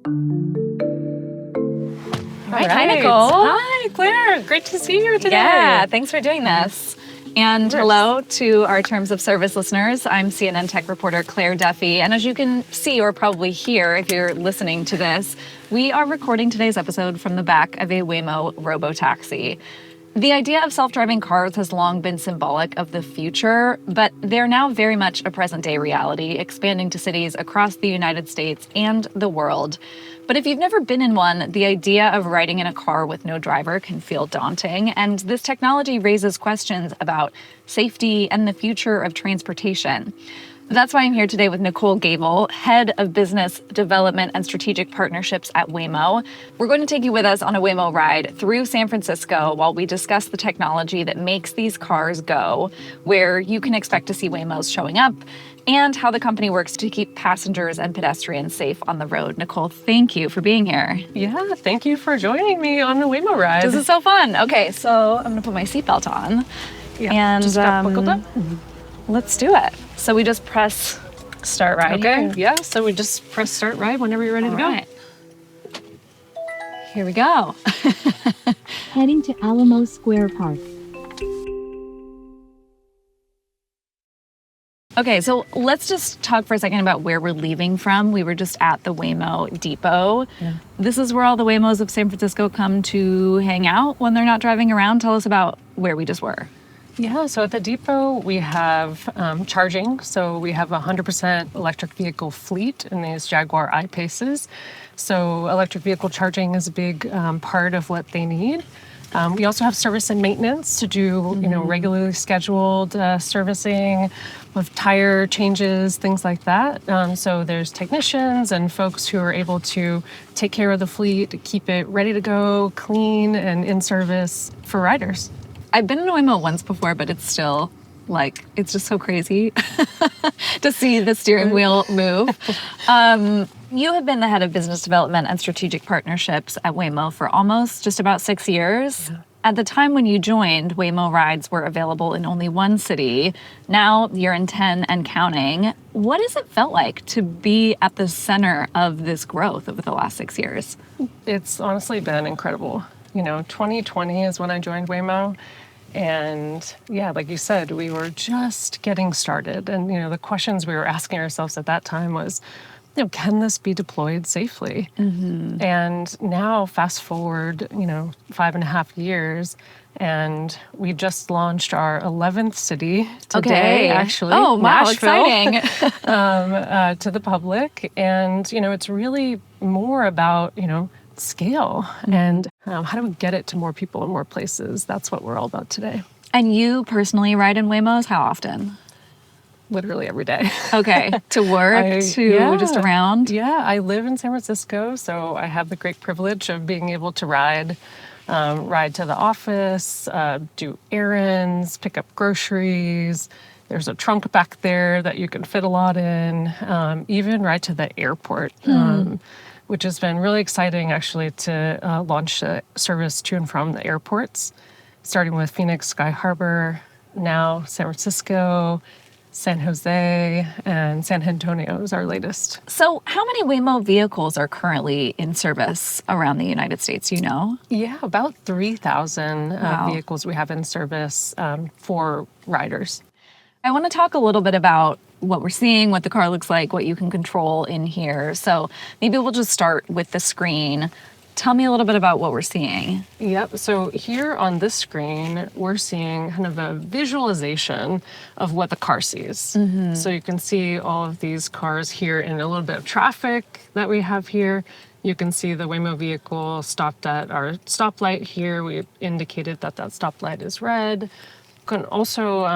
All right. Hi, Nicole. Hi, Claire. Great to see you today. Yeah, thanks for doing this. And hello to our Terms of Service listeners. I'm CNN Tech reporter Claire Duffy. And as you can see or probably hear if you're listening to this, we are recording today's episode from the back of a Waymo robotaxi. The idea of self-driving cars has long been symbolic of the future, but they're now very much a present-day reality, expanding to cities across the United States and the world. But if you've never been in one, the idea of riding in a car with no driver can feel daunting, and this technology raises questions about safety and the future of transportation. That's why I'm here today with Nicole Gable, Head of Business Development and Strategic Partnerships at Waymo. We're going to take you with us on a Waymo ride through San Francisco while we discuss the technology that makes these cars go, where you can expect to see Waymos showing up, and how the company works to keep passengers and pedestrians safe on the road. Nicole, thank you for being here. Yeah, thank you for joining me on the Waymo ride. This is so fun. Okay, so I'm going to put my seatbelt on. Yeah, and just got buckled up. Let's do it. So we just press start ride. Okay, here. yeah, so we just press start ride whenever you're ready to go. Right. Here we go. Heading to Alamo Square Park. Okay, so let's just talk for a second about where we're leaving from. We were just at the Waymo depot. Yeah. This is where all the Waymos of San Francisco come to hang out when they're not driving around. Tell us about where we just were. Yeah, so at the depot we have charging. So we have a 100% electric vehicle fleet in these Jaguar I-Paces. So electric vehicle charging is a big part of what they need. We also have service and maintenance to do, regularly scheduled servicing with tire changes, things like that. So there's technicians and folks who are able to take care of the fleet, to keep it ready to go, clean, and in service for riders. I've been in a Waymo once before, but it's still it's just so crazy to see the steering wheel move. You have been the head of business development and strategic partnerships at Waymo for almost just about 6 years. Yeah. At the time when you joined, Waymo rides were available in only one city. Now you're in 10 and counting. What has it felt like to be at the center of this growth over the last 6 years? It's honestly been incredible. 2020 is when I joined Waymo. And yeah, like you said, we were just getting started. And, the questions we were asking ourselves at that time was, can this be deployed safely? Mm-hmm. And now fast forward, 5.5 years, and we just launched our 11th city today, actually. Oh, wow, Nashville, exciting. to the public. And, it's really more about, scale and how do we get it to more people and more places. That's what we're all about today. And you personally ride in Waymos how often? Literally every day. Okay. To work, just around? Yeah, I live in San Francisco, so I have the great privilege of being able to ride to the office, do errands, pick up groceries. There's a trunk back there that you can fit a lot in, even ride to the airport. Which has been really exciting, actually, to launch a service to and from the airports, starting with Phoenix Sky Harbor, now San Francisco, San Jose, and San Antonio is our latest. So how many Waymo vehicles are currently in service around the United States, Yeah, about 3,000 vehicles we have in service for riders. I want to talk a little bit about what we're seeing, what the car looks like, what you can control in here. So maybe we'll just start with the screen. Tell me a little bit about what we're seeing. Yep. So here on this screen, we're seeing kind of a visualization of what the car sees. Mm-hmm. So you can see all of these cars here in a little bit of traffic that we have here. You can see the Waymo vehicle stopped at our stoplight here. We indicated that stoplight is red. Can also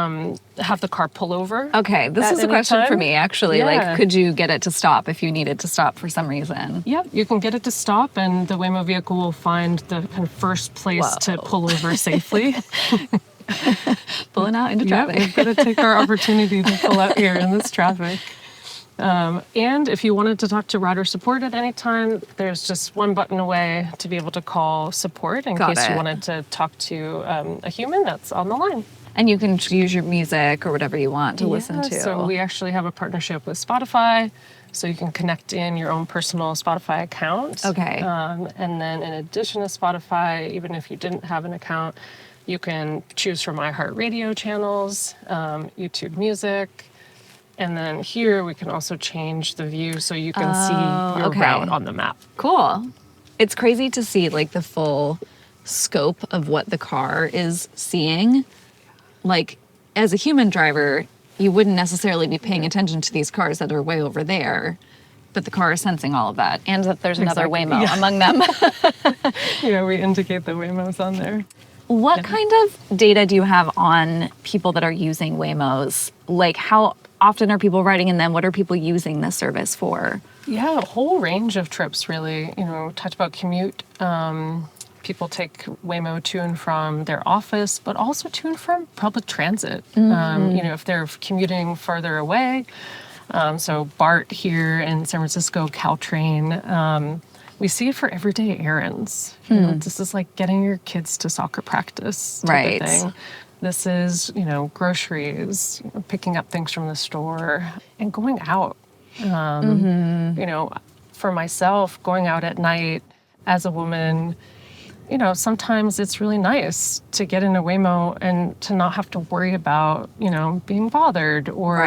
have the car pull over. Okay, this is a question for me, actually. Yeah. Could you get it to stop if you needed to stop for some reason? Yep, you can get it to stop, and the Waymo vehicle will find the kind of first place to pull over safely. Pulling out into traffic. We've got to take our opportunity to pull out here in this traffic. And if you wanted to talk to rider support at any time, there's just one button away to be able to call support in case you wanted to talk to a human that's on the line. And you can use your music or whatever you want to listen to. So we actually have a partnership with Spotify. So you can connect in your own personal Spotify account. Okay. And then in addition to Spotify, even if you didn't have an account, you can choose from iHeartRadio channels, YouTube Music. And then here we can also change the view so you can see your okay. route on the map. Cool. It's crazy to see like the full scope of what the car is seeing. Like as a human driver, you wouldn't necessarily be paying attention to these cars that are way over there, but the car is sensing all of that, and that there's another Exactly. Waymo among them. We indicate the Waymos on there. What kind of data do you have on people that are using Waymos? Like how often are people riding in them? What are people using this service for? Yeah, a whole range of trips, really. Talked about commute. People take Waymo to and from their office, but also to and from public transit. If they're commuting further away. So BART here in San Francisco, Caltrain. We see it for everyday errands. This is like getting your kids to soccer practice type of thing. This is, groceries, picking up things from the store and going out. For myself, going out at night as a woman, sometimes it's really nice to get in a Waymo and to not have to worry about, being bothered or,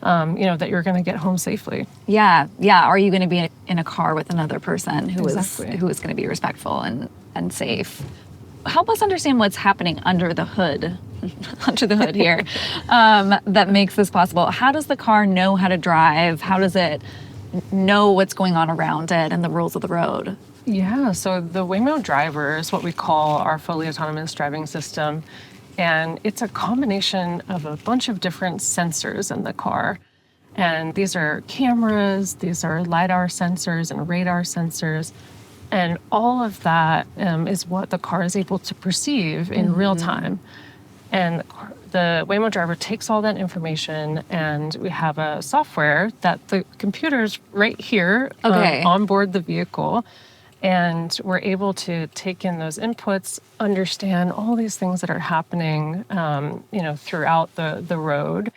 that you're going to get home safely. Yeah. Are you going to be in a car with another person who Exactly. is going to be respectful and safe? Help us understand what's happening under the hood, here, that makes this possible. How does the car know how to drive? How does it know what's going on around it and the rules of the road? Yeah, so the Waymo Driver is what we call our fully autonomous driving system. And it's a combination of a bunch of different sensors in the car. And these are cameras, these are LiDAR sensors and radar sensors. And all of that is what the car is able to perceive in real time. And the Waymo Driver takes all that information, and we have a software that the computer's right here on board the vehicle. And we're able to take in those inputs, understand all these things that are happening, throughout the road,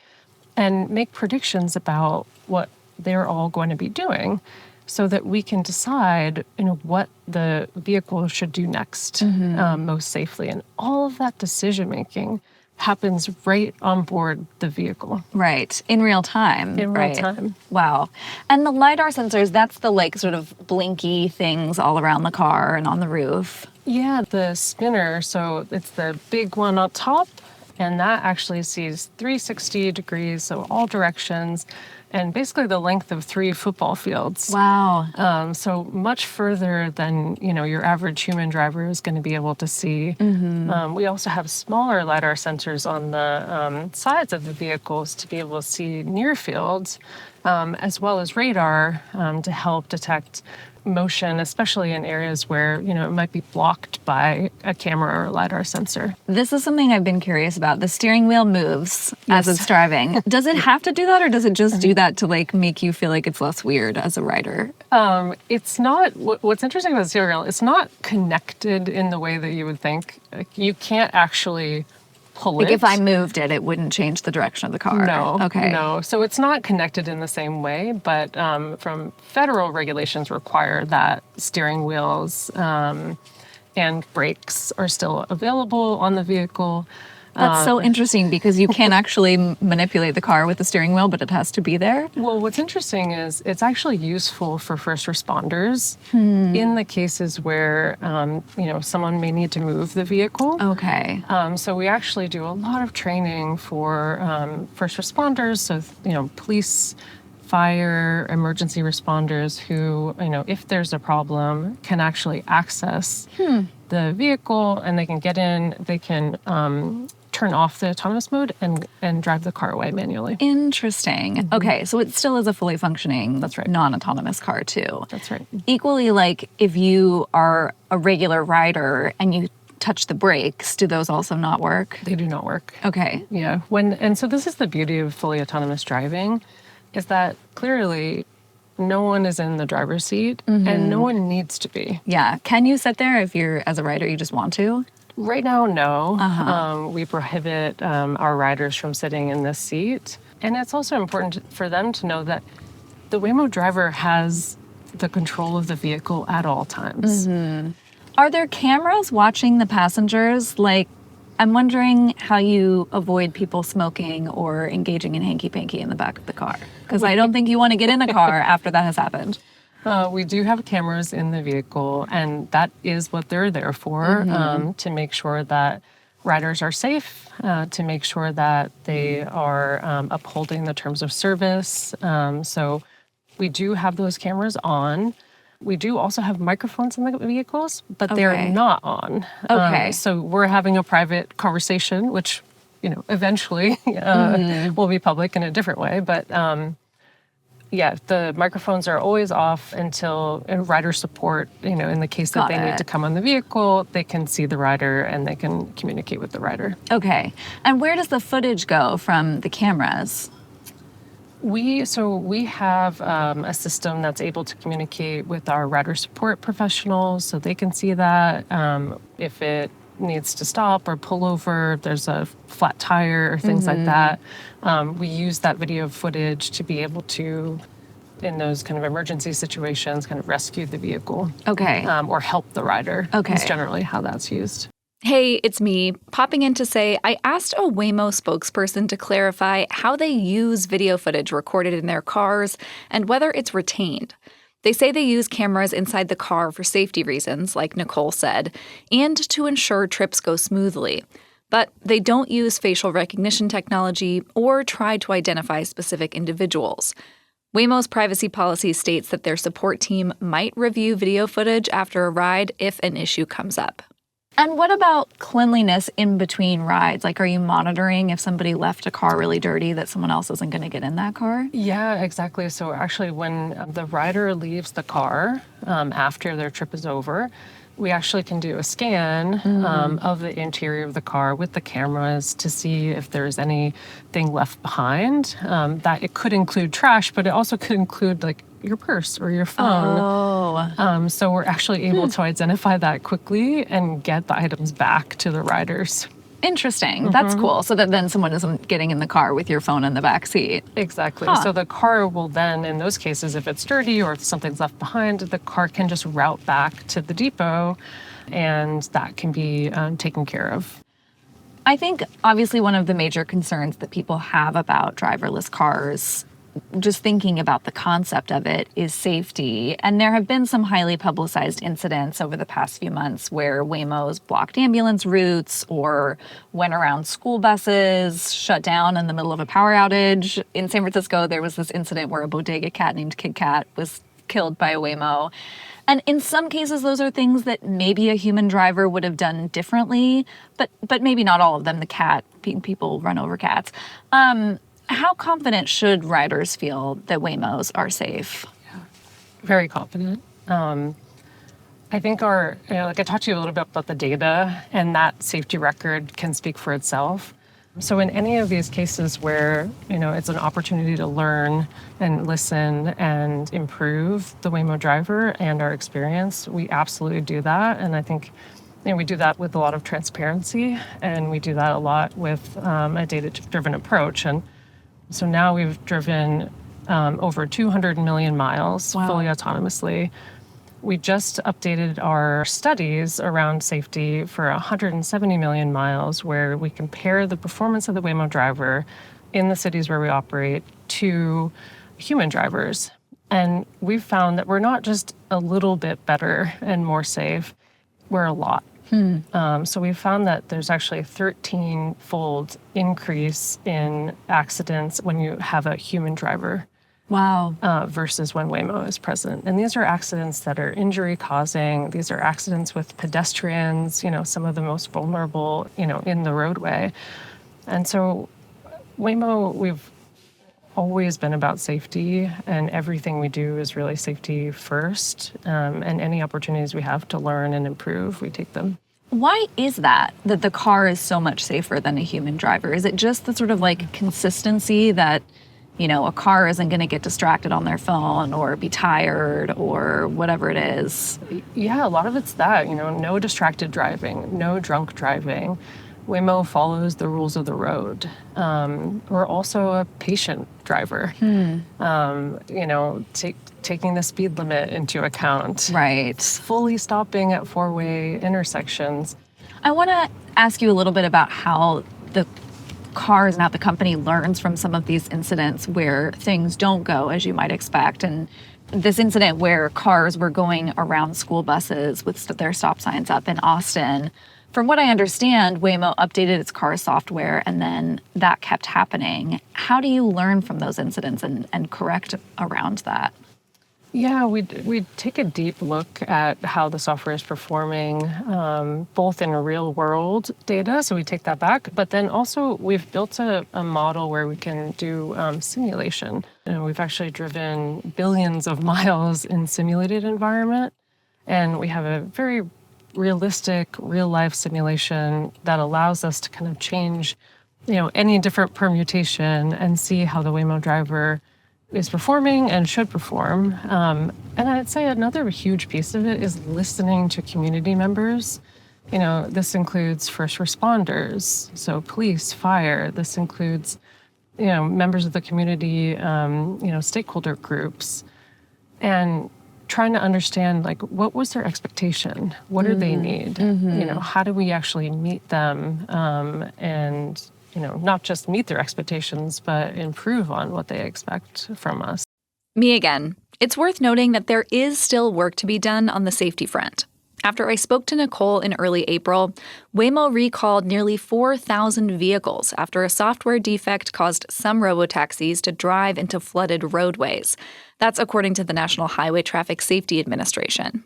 and make predictions about what they're all going to be doing, so that we can decide, what the vehicle should do next most safely. And all of that decision making happens right on board the vehicle. Right. In real time. In real time. Wow. And the LiDAR sensors, that's the sort of blinky things all around the car and on the roof. Yeah, the spinner, so it's the big one up top, and that actually sees 360 degrees, so all directions, and basically the length of 3 football fields. Wow. So much further than, your average human driver is going to be able to see. We also have smaller LiDAR sensors on the sides of the vehicles to be able to see near fields, as well as radar to help detect motion, especially in areas where, it might be blocked by a camera or a LiDAR sensor. This is something I've been curious about. The steering wheel moves as it's driving. Does it have to do that, or does it just do that to make you feel like it's less weird as a rider? It's not, what's interesting about the steering wheel, it's not connected in the way that you would think. You can't actually pull it. If I moved it, it wouldn't change the direction of the car. No. Okay. No. So it's not connected in the same way, but from federal regulations require that steering wheels and brakes are still available on the vehicle. That's so interesting because you can't actually manipulate the car with the steering wheel, but it has to be there. Well, what's interesting is it's actually useful for first responders in the cases where, someone may need to move the vehicle. Okay. So we actually do a lot of training for first responders, so, police, fire, emergency responders who, if there's a problem, can actually access the vehicle and they can get in, they can turn off the autonomous mode and drive the car away manually. Interesting. Okay, so it still is a fully functioning That's right. non-autonomous car too. That's right. Equally, if you are a regular rider and you touch the brakes, do those also not work? They do not work. Okay. Yeah. And so this is the beauty of fully autonomous driving, is that clearly no one is in the driver's seat and no one needs to be. Yeah. Can you sit there if you're, as a rider, you just want to? Right now, no. We prohibit our riders from sitting in this seat. And it's also important for them to know that the Waymo driver has the control of the vehicle at all times. Are there cameras watching the passengers? Like, I'm wondering how you avoid people smoking or engaging in hanky-panky in the back of the car. Because I don't think you want to get in a car after that has happened. We do have cameras in the vehicle, and that is what they're there for, to make sure that riders are safe, to make sure that they are upholding the terms of service. So we do have those cameras on. We do also have microphones in the vehicles, but they're Okay. not on. Okay. So we're having a private conversation, which, eventually will be public in a different way. But yeah, the microphones are always off until rider support, in the case that Got they it. need to come on the vehicle, they can see the rider and they can communicate with the rider. Okay. And where does the footage go from the cameras? We have a system that's able to communicate with our rider support professionals, so they can see that if it needs to stop or pull over, if there's a flat tire or things like that. We use that video footage to be able to, in those kind of emergency situations, kind of rescue the vehicle. Okay. Or help the rider. Okay. Is generally how that's used. Hey, it's me, popping in to say I asked a Waymo spokesperson to clarify how they use video footage recorded in their cars and whether it's retained. They say they use cameras inside the car for safety reasons, like Nicole said, and to ensure trips go smoothly. But they don't use facial recognition technology or try to identify specific individuals. Waymo's privacy policy states that their support team might review video footage after a ride if an issue comes up. And what about cleanliness in between rides? Like, are you monitoring if somebody left a car really dirty that someone else isn't going to get in that car? Yeah, exactly. So actually, when the rider leaves the car after their trip is over, we actually can do a scan of the interior of the car with the cameras to see if there's anything left behind. That it could include trash, but it also could include like your purse or your phone. Oh. So we're actually able to identify that quickly and get the items back to the riders. Interesting. That's cool. So that then someone isn't getting in the car with your phone in the back seat. Exactly. Huh. So the car will then, in those cases, if it's dirty or if something's left behind, the car can just route back to the depot and that can be taken care of. I think obviously one of the major concerns that people have about driverless cars, just thinking about the concept of it, is safety. And there have been some highly publicized incidents over the past few months where Waymo's blocked ambulance routes or went around school buses, shut down in the middle of a power outage. In San Francisco, there was this incident where a bodega cat named Kit Kat was killed by a Waymo. And in some cases, those are things that maybe a human driver would have done differently, but maybe not all of them. The cat, people run over cats. How confident should riders feel that Waymos are safe? Very confident. I think like I talked to you a little bit about the data, and that safety record can speak for itself. So in any of these cases where, it's an opportunity to learn and listen and improve the Waymo driver and our experience, we absolutely do that. And I think we do that with a lot of transparency, and we do that a lot with a data-driven approach. And so now we've driven over 200 million miles fully autonomously. We just updated our studies around safety for 170 million miles, where we compare the performance of the Waymo driver in the cities where we operate to human drivers. And we've found that we're not just a little bit better and more safe, we're a lot. So we found that there's actually a 13-fold increase in accidents when you have a human driver. Wow. Versus when Waymo is present. And these are accidents that are injury causing. These are accidents with pedestrians, some of the most vulnerable, in the roadway. And so Waymo, we've always been about safety, and everything we do is really safety first. And any opportunities we have to learn and improve, we take them. Why is that the car is so much safer than a human driver? Is it just the sort of like consistency that, a car isn't going to get distracted on their phone or be tired or whatever it is? Yeah, a lot of it's that, no distracted driving, no drunk driving. Waymo follows the rules of the road. We're also a patient driver. Taking the speed limit into account. Right. Fully stopping at four-way intersections. I want to ask you a little bit about how the cars, now the company, learns from some of these incidents where things don't go as you might expect. And this incident where cars were going around school buses with their stop signs up in Austin. From what I understand, Waymo updated its car software and then that kept happening. How do you learn from those incidents and correct around that? Yeah, we take a deep look at how the software is performing, both in real world data, so we take that back, but then also we've built a model where we can do simulation. And we've actually driven billions of miles in simulated environment, and we have a very realistic, real-life simulation that allows us to kind of change, any different permutation and see how the Waymo driver is performing and should perform. And I'd say another huge piece of it is listening to community members. This includes first responders, so police, fire. This includes, members of the community, stakeholder groups, and trying to understand, what was their expectation? What do they need? How do we actually meet them and not just meet their expectations, but improve on what they expect from us. Me again. It's worth noting that there is still work to be done on the safety front. After I spoke to Nicole in early April, Waymo recalled nearly 4,000 vehicles after a software defect caused some robotaxis to drive into flooded roadways. That's according to the National Highway Traffic Safety Administration.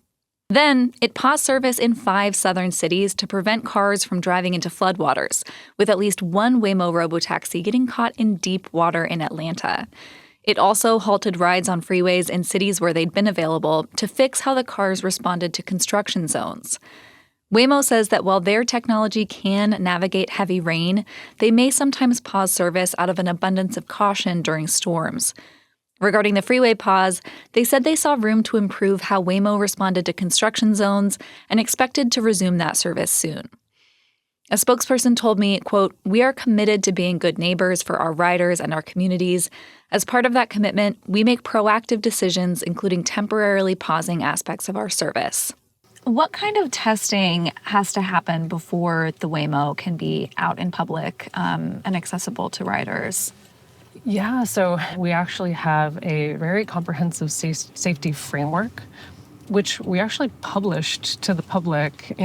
Then, it paused service in 5 southern cities to prevent cars from driving into floodwaters, with at least one Waymo robotaxi getting caught in deep water in Atlanta. It also halted rides on freeways in cities where they'd been available to fix how the cars responded to construction zones. Waymo says that while their technology can navigate heavy rain, they may sometimes pause service out of an abundance of caution during storms. Regarding the freeway pause, they said they saw room to improve how Waymo responded to construction zones and expected to resume that service soon. A spokesperson told me, quote, "We are committed to being good neighbors for our riders and our communities. As part of that commitment, we make proactive decisions, including temporarily pausing aspects of our service." What kind of testing has to happen before the Waymo can be out in public and accessible to riders? Yeah, so we actually have a very comprehensive safety framework, which we actually published to the public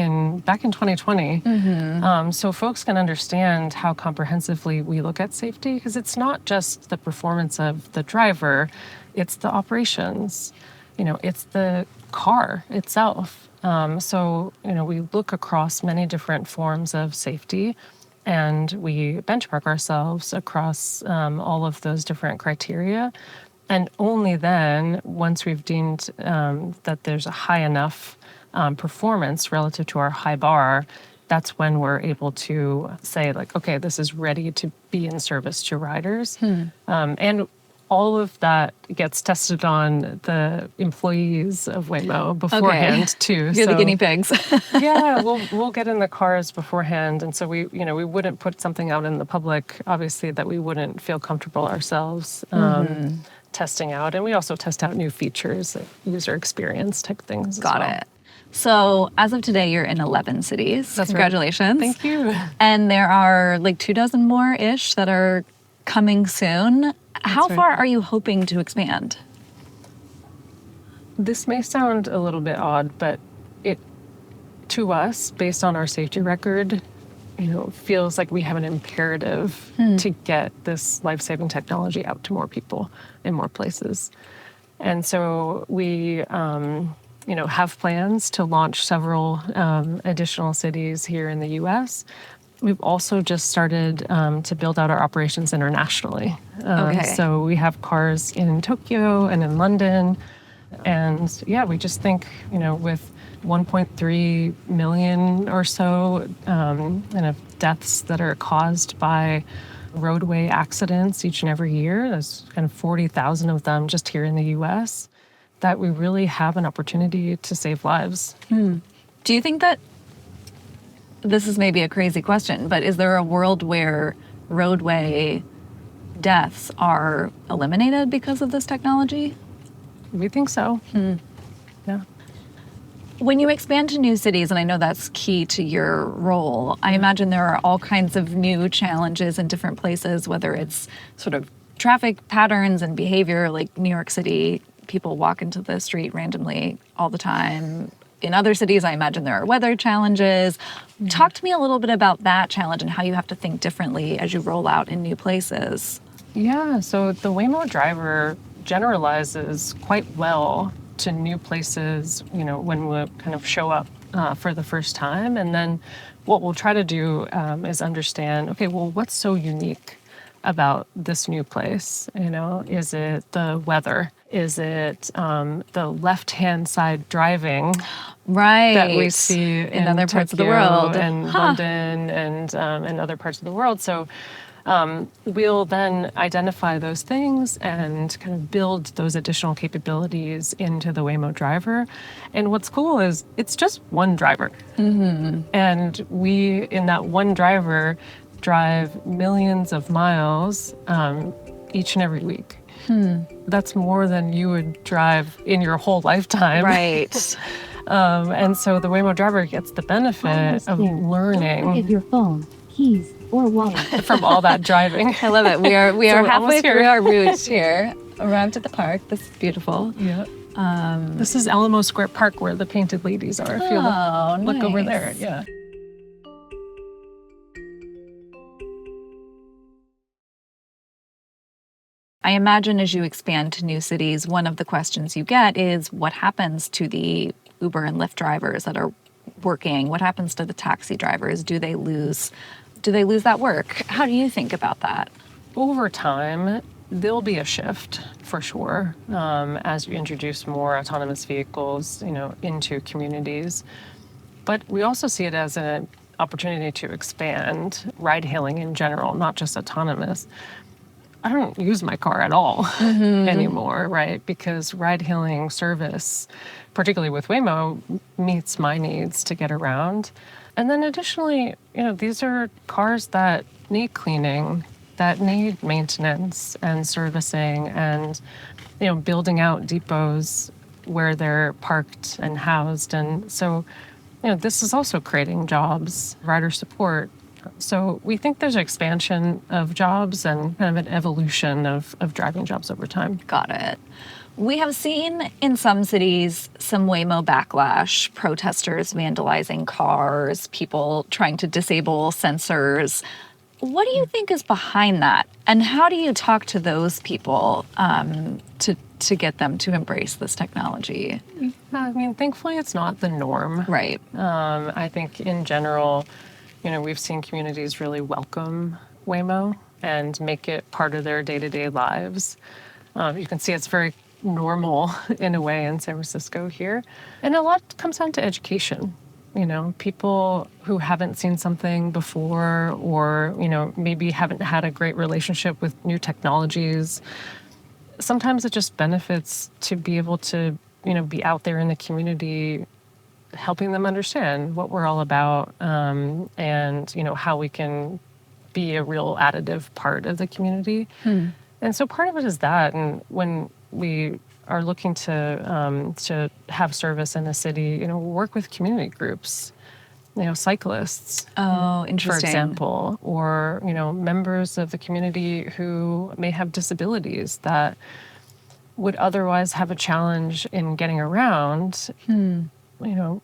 back in 2020. So folks can understand how comprehensively we look at safety, because it's not just the performance of the driver, it's the operations, it's the car itself. We look across many different forms of safety, and we benchmark ourselves across all of those different criteria. And only then, once we've deemed that there's a high enough performance relative to our high bar, that's when we're able to say, okay, this is ready to be in service to riders. And all of that gets tested on the employees of Waymo beforehand too. You're the guinea pigs. Yeah, we'll get in the cars beforehand, and so we wouldn't put something out in the public, obviously, that we wouldn't feel comfortable ourselves testing out. And we also test out new features, like user experience type things. Got it. So as of today, you're in 11 cities. That's Congratulations. Right. Thank you. And there are 24 more-ish that are coming soon. How far are you hoping to expand? This may sound a little bit odd, but it, to us, based on our safety record, feels like we have an imperative to get this life-saving technology out to more people in more places. And so we, have plans to launch several additional cities here in the U.S. We've also just started to build out our operations internationally. So we have cars in Tokyo and in London. And yeah, we just think, with 1.3 million or so deaths that are caused by roadway accidents each and every year, there's kind of 40,000 of them just here in the U.S., that we really have an opportunity to save lives. Do you think that This is maybe a crazy question, but is there a world where roadway deaths are eliminated because of this technology? We think so. Yeah. When you expand to new cities, and I know that's key to your role, I imagine there are all kinds of new challenges in different places, whether it's sort of traffic patterns and behavior, like New York City, people walk into the street randomly all the time. In other cities, I imagine there are weather challenges. Talk to me a little bit about that challenge and how you have to think differently as you roll out in new places. Yeah, so the Waymo driver generalizes quite well to new places, when we kind of show up for the first time. And then what we'll try to do is understand, okay, well, what's so unique about this new place? Is it the weather? Is it the left-hand side driving Right. that we see in other parts of the Tokyo world and London and other parts of the world? So we'll then identify those things and kind of build those additional capabilities into the Waymo driver. And what's cool is it's just one driver. And we, in that one driver, drive millions of miles each and every week. That's more than you would drive in your whole lifetime. Right. And so the Waymo driver gets the benefit Almost of there. Don't learning forget your phone, keys, or wallet. from all that driving. I love it. We are So we're halfway almost here. through our route here. Arrived at the park. This is beautiful. Yeah. This is Alamo Square Park where the painted ladies are. If you look over there. Nice. Yeah. I imagine as you expand to new cities, one of the questions you get is what happens to the Uber and Lyft drivers that are working? What happens to the taxi drivers? Do they lose that work? How do you think about that? Over time, there'll be a shift for sure as you introduce more autonomous vehicles, into communities. But we also see it as an opportunity to expand ride-hailing in general, not just autonomous. I don't use my car at all anymore, right? Because ride-hailing service, particularly with Waymo, meets my needs to get around. And then additionally, these are cars that need cleaning, that need maintenance and servicing and, building out depots where they're parked and housed. And so, this is also creating jobs, rider support. So we think there's an expansion of jobs and kind of an evolution of driving jobs over time. Got it. We have seen in some cities some Waymo backlash, protesters vandalizing cars, people trying to disable sensors. What do you think is behind that? And how do you talk to those people to get them to embrace this technology? I mean, thankfully, it's not the norm. Right. I think in general, we've seen communities really welcome Waymo and make it part of their day-to-day lives. You can see it's very normal in a way in San Francisco here. And a lot comes down to education. People who haven't seen something before or, maybe haven't had a great relationship with new technologies. Sometimes it just benefits to be able to, be out there in the community helping them understand what we're all about and, how we can be a real additive part of the community. And so part of it is that. And when we are looking to have service in a city, work with community groups, cyclists, Oh, for interesting. example, or, members of the community who may have disabilities that would otherwise have a challenge in getting around.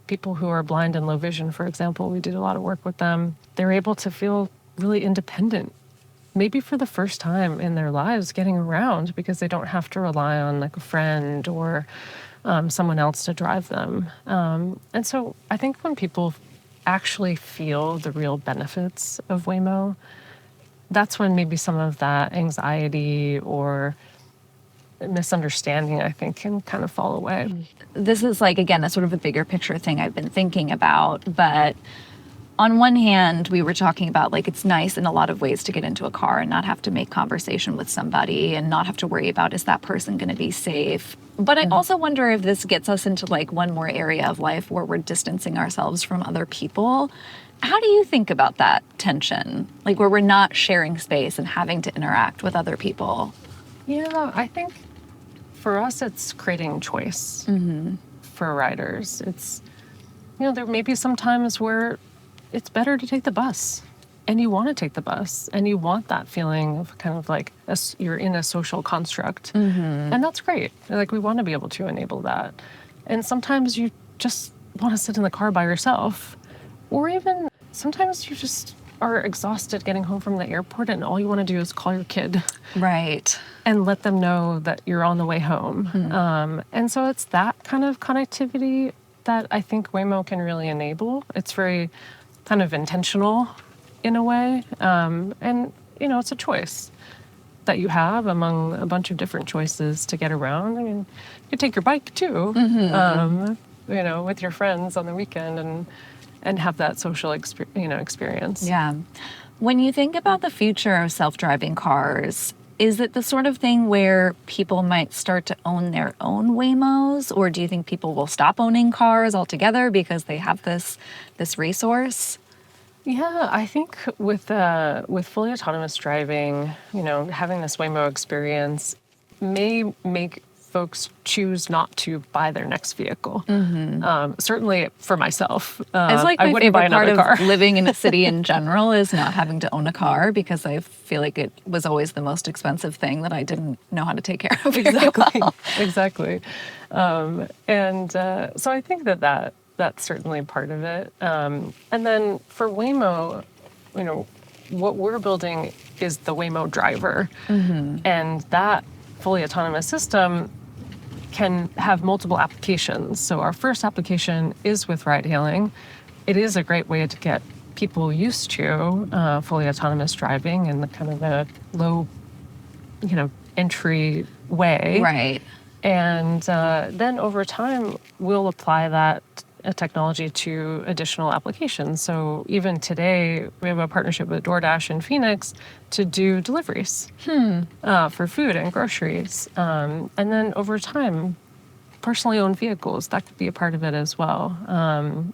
People who are blind and low vision, for example, we did a lot of work with them. They're able to feel really independent, maybe for the first time in their lives getting around because they don't have to rely on like a friend or someone else to drive them. And so I think when people actually feel the real benefits of Waymo, that's when maybe some of that anxiety or misunderstanding, I think, can kind of fall away. This is again, a sort of a bigger picture thing I've been thinking about, but on one hand, we were talking about like it's nice in a lot of ways to get into a car and not have to make conversation with somebody and not have to worry about is that person going to be safe. But I also wonder if this gets us into like one more area of life where we're distancing ourselves from other people. How do you think about that tension? Like where we're not sharing space and having to interact with other people? Yeah, I think for us, it's creating choice for riders. It's, there may be some times where it's better to take the bus and you want to take the bus and you want that feeling of kind of like you're in a social construct. And that's great. Like we want to be able to enable that. And sometimes you just want to sit in the car by yourself, or even sometimes you just are exhausted getting home from the airport and all you want to do is call your kid. Right. And let them know that you're on the way home. And so it's that kind of connectivity that I think Waymo can really enable. It's very kind of intentional in a way. And, it's a choice that you have among a bunch of different choices to get around. I mean, you could take your bike too, with your friends on the weekend and have that social experience. Yeah. When you think about the future of self-driving cars, is it the sort of thing where people might start to own their own Waymos, or do you think people will stop owning cars altogether because they have this resource? Yeah, I think with fully autonomous driving, having this Waymo experience may make folks choose not to buy their next vehicle. Certainly for myself, It's like I my wouldn't buy favorite part another car. of living in a city in general is not having to own a car, because I feel like it was always the most expensive thing that I didn't know how to take care of. Exactly. So I think that's certainly part of it. And then for Waymo, what we're building is the Waymo driver. And that fully autonomous system can have multiple applications. So our first application is with ride hailing. It is a great way to get people used to fully autonomous driving in the kind of a low, entry way. Right. And then over time, we'll apply that technology to additional applications. So even today, we have a partnership with DoorDash in Phoenix to do deliveries for food and groceries. And then over time, personally owned vehicles, that could be a part of it as well,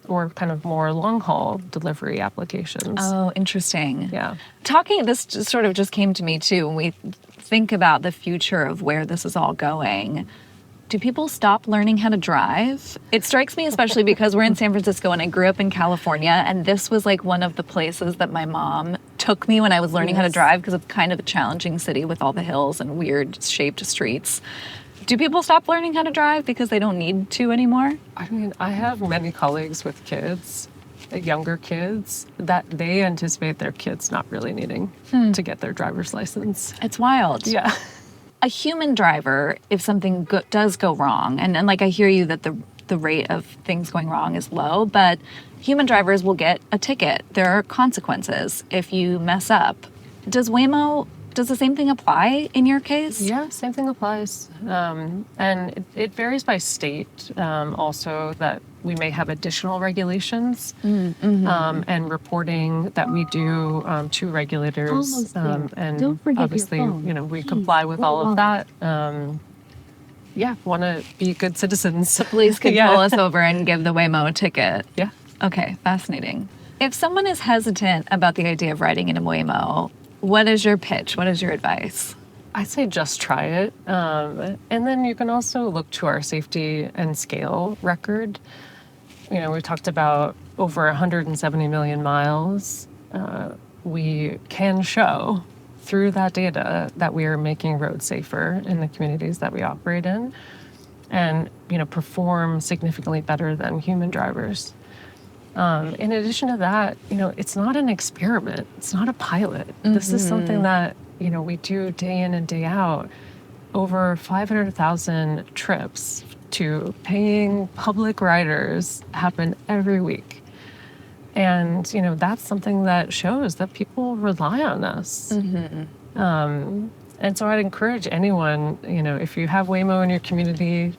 or kind of more long-haul delivery applications. Oh, interesting. Yeah. This sort of just came to me too when we think about the future of where this is all going. Do people stop learning how to drive? It strikes me especially because we're in San Francisco and I grew up in California, and this was like one of the places that my mom took me when I was learning how to drive, because it's kind of a challenging city with all the hills and weird shaped streets. Do people stop learning how to drive because they don't need to anymore? I mean, I have many colleagues with kids, younger kids, that they anticipate their kids not really needing to get their driver's license. It's wild. Yeah. A human driver, if something does go wrong, and like I hear you that the rate of things going wrong is low, but human drivers will get a ticket. There are consequences if you mess up. Does the same thing apply in your case? Yeah, same thing applies. And it varies by state also, that we may have additional regulations and reporting that we do to regulators. Almost there. And Don't forget your obviously, phone. we Keys, comply with all of wallet. that. Want to be good citizens. The police could Yeah. pull us over and give the Waymo a ticket. Yeah. Okay, fascinating. If someone is hesitant about the idea of riding in a Waymo, what is your pitch? What is your advice? I say just try it. And then you can also look to our safety and scale record. We talked about over 170 million miles. We can show through that data that we are making roads safer in the communities that we operate in, and perform significantly better than human drivers. In addition to that, it's not an experiment. It's not a pilot. This is something that, we do day in and day out. Over 500,000 trips to paying public riders happen every week. And, that's something that shows that people rely on us. And so I'd encourage anyone, if you have Waymo in your community,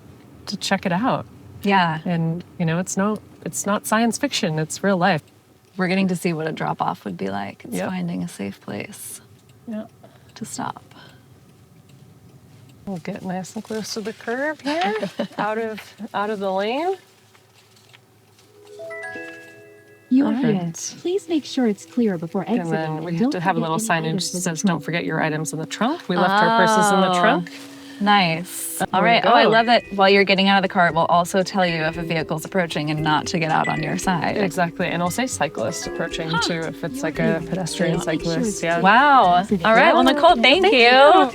to check it out. Yeah. And, it's not science fiction, it's real life. We're getting to see what a drop off would be like. It's Yep. finding a safe place Yeah. to stop. We'll get nice and close to the curb here, out of the lane. You are All here. right. Please make sure it's clear before exiting. And then we have don't to have a forget little any signage items that in the says, trunk. "Don't forget your items in the trunk." We left our purses in the trunk. Nice. All we right. go. Oh, I love that while you're getting out of the car, it will also tell you if a vehicle's approaching and not to get out on your side. Exactly, and it'll say cyclist approaching too if it's like a pedestrian Make sure cyclist. it's Yeah. Wow. All right. Well, Nicole, thank you.